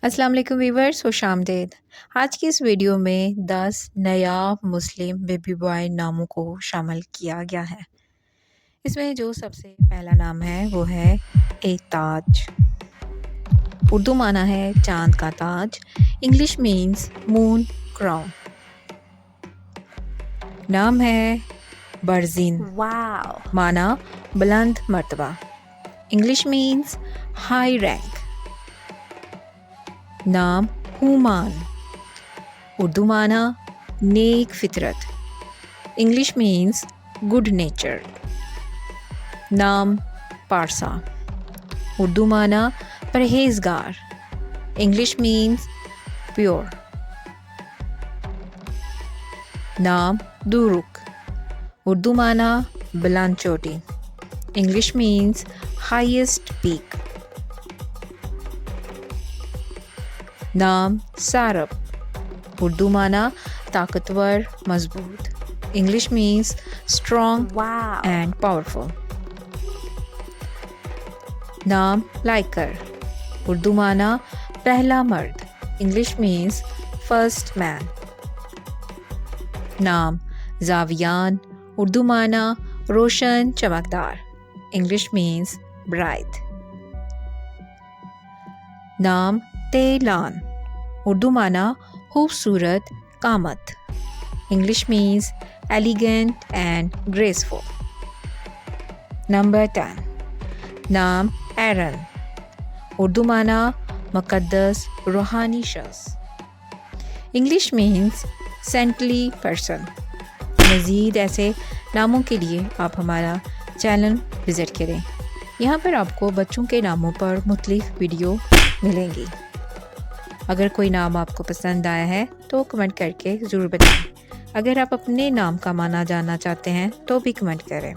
अस्सलाम वालेकुम व्यूअर्स, खुशामदीद। आज की इस वीडियो में 10 नायाब मुस्लिम बेबी बॉय नामों को शामिल किया गया है। इसमें जो सबसे पहला नाम है वो है एताज। उर्दू माना है चांद का ताज। English means moon crown. नाम है बरजीन। Wow. माना बुलंद मर्तबा। English means high rank. नाम हुमान। उर्दू माना नेक फितरत। English means good nature. नाम पारसा। उर्दू माना परहेजगार। English means pure. नाम दुरुक। उर्दू माना बुलंद चोटी। English means highest peak. नाम सारब। उर्दू माना ताकतवर मजबूत। English means strong Wow. And powerful. नाम लाइकर। उर्दू माना पहला मर्द। English means first man. नाम जावियान। उर्दू माना रोशन चमकदार। English means bright. नाम तेलान। उर्दू माना खूबसूरत Kamat. English means elegant and graceful. Number 10। नाम एरन। उर्दू माना मुकद्दस रूहानी शख्स। English means saintly person. मज़ीद ऐसे नामों के लिए आप हमारा चैनल विज़िट करें। यहाँ पर आपको बच्चों के नामों पर मुख्तलिफ वीडियो मिलेंगी। अगर कोई नाम आपको पसंद आया है तो कमेंट करके ज़रूर बताएं। अगर आप अपने नाम का माना जानना चाहते हैं तो भी कमेंट करें।